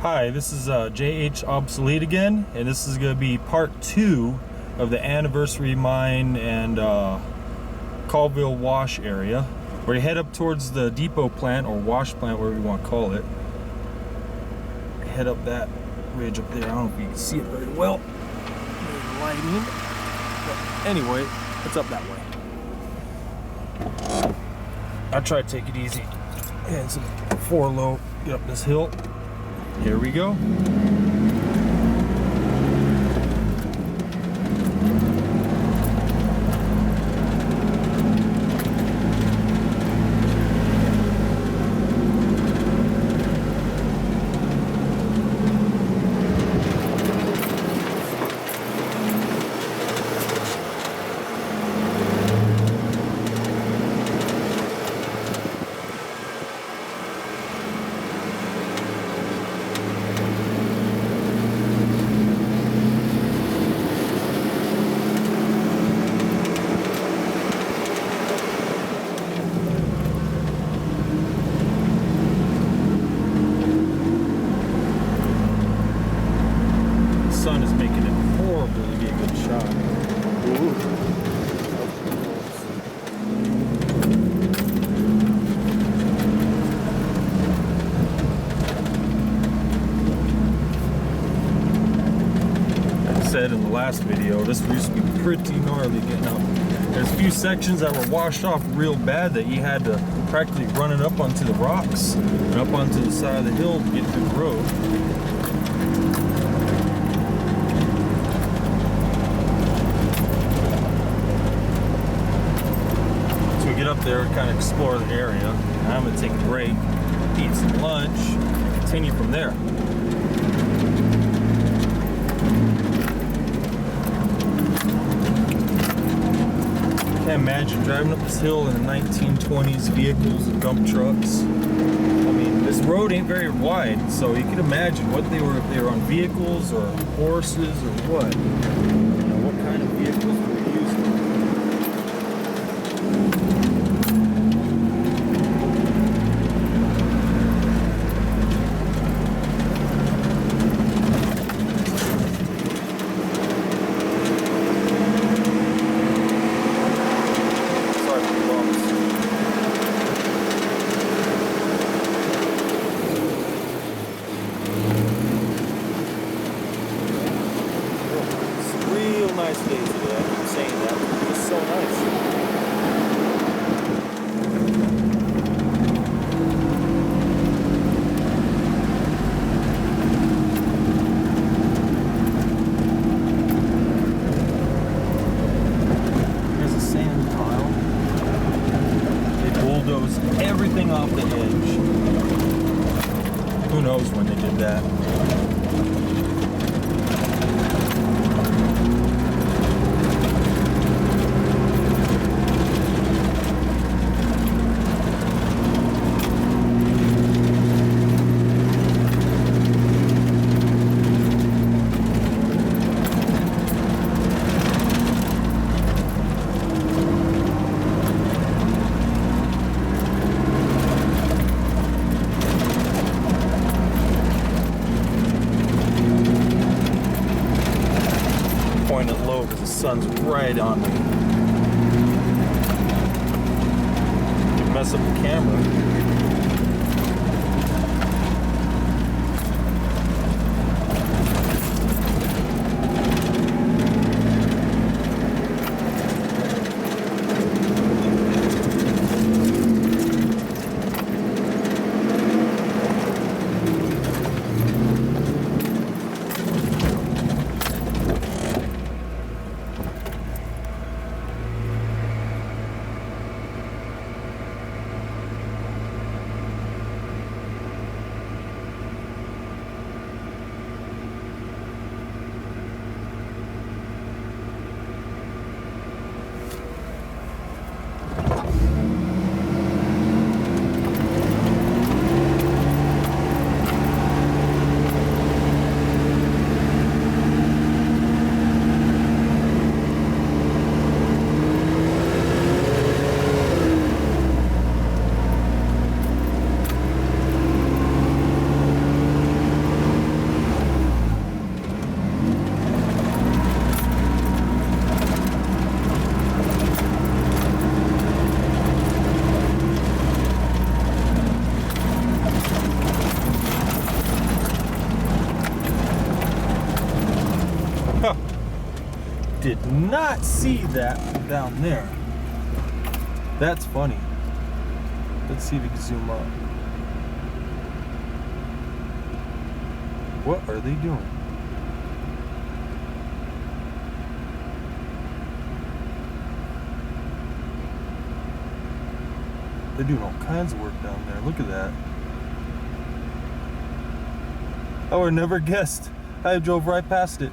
Hi, this is JH Obsolete again, and this is going to be part 2 of the anniversary mine and Callville wash area. We're going to head up towards the depot plant or wash plant, whatever you want to call it. Head up that ridge up there. I don't know if you can see it very well. There's the lighting. But anyway, it's up that way. I try to take it easy. And some 4 low, get up this hill. Here we go. Sun is making it horrible to get a good shot. Like I said in the last video, this used to be pretty gnarly getting up. There's a few sections that were washed off real bad that you had to practically run it up onto the rocks and up onto the side of the hill to get through the road. Get up there and kind of explore the area. I'm going to take a break, eat some lunch, continue from there. Can't imagine driving up this hill in the 1920s vehicles and dump trucks. I mean, this road ain't very wide, so you can imagine what they were, if they were on vehicles or horses or what. You know, what kind of vehicles were they using? Nice days today. I keep saying that. It's so nice. There's a sand pile. They bulldozed everything off the edge. Who knows when they did that? Point it low because the sun's right on me. Could mess up the camera. did not see that down there. That's funny. Let's see if we can zoom up. What are they doing? They're doing all kinds of work down there. Look at that. I would have never guessed. I drove right past it.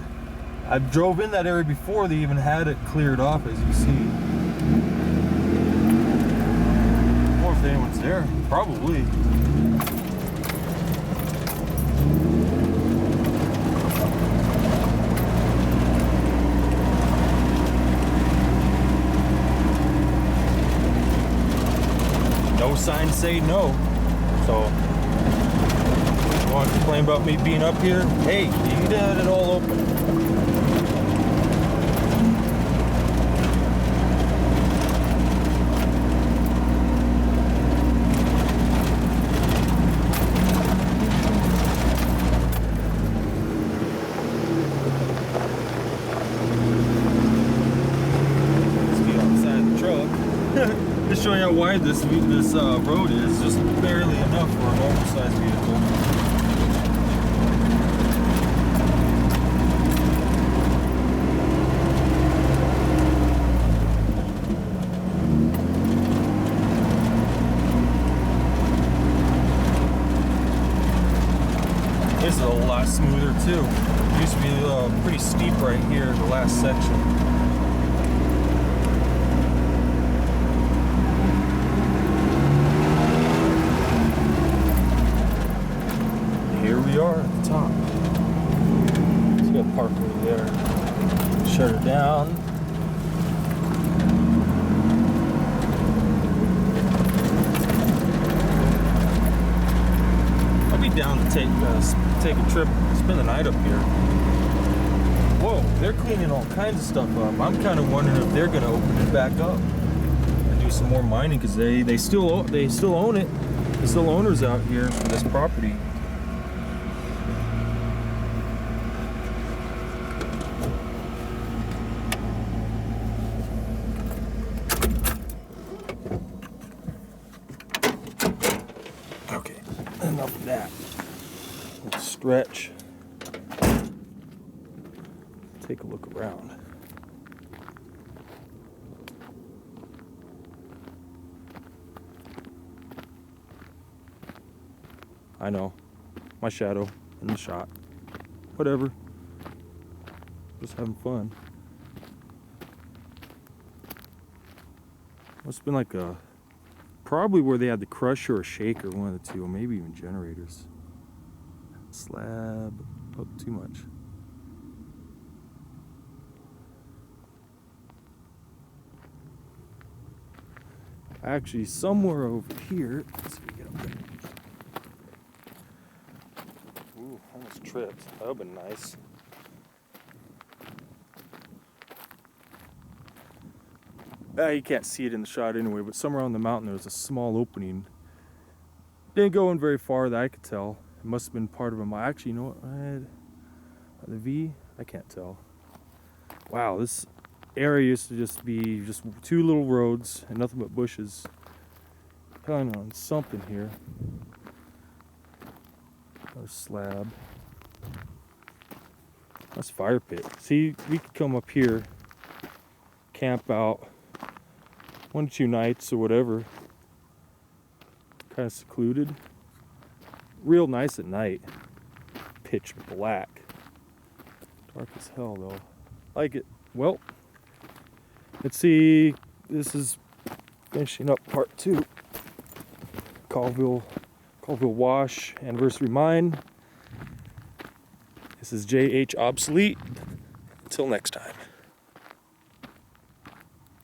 I drove in that area before they even had it cleared off, as you see. I wonder if anyone's there. Probably. No signs say no. So, you want to complain about me being up here? Hey, you had it all open. Just showing how wide this road is, just barely enough for a normal sized vehicle. This is a lot smoother too. It used to be pretty steep right here, the last section. Here we are at the top. Let's go park over there. Shut her down. I'll be down to take a trip, spend the night up here. Whoa, they're cleaning all kinds of stuff up. I'm kind of wondering if they're going to open it back up and do some more mining, because they still own it. There's still owners out here for this property. Okay, enough of that. Let's stretch. Take a look around. I know, my shadow in the shot. Whatever. Just having fun. Must have been like a, probably where they had the crusher or shaker, one of the two, or maybe even generators. Slab, oh, too much. Actually, somewhere over here, let's see if we get up there. Ooh, almost tripped. That would have been nice. You can't see it in the shot anyway, but somewhere on the mountain there's a small opening. Didn't go in very far that I could tell. It must have been part of a mine. Actually, you know what? The V? I can't tell. Wow, this area used to just be just two little roads and nothing but bushes. Kind of on something here. Another slab. That's fire pit. See, we could come up here, camp out 1 or 2 nights or whatever. Kind of secluded. Real nice at night. Pitch black. Dark as hell though. Like it. Well, let's see. This is finishing up part 2. Callville Wash Anniversary Mine. This is JH Obsolete. Until next time.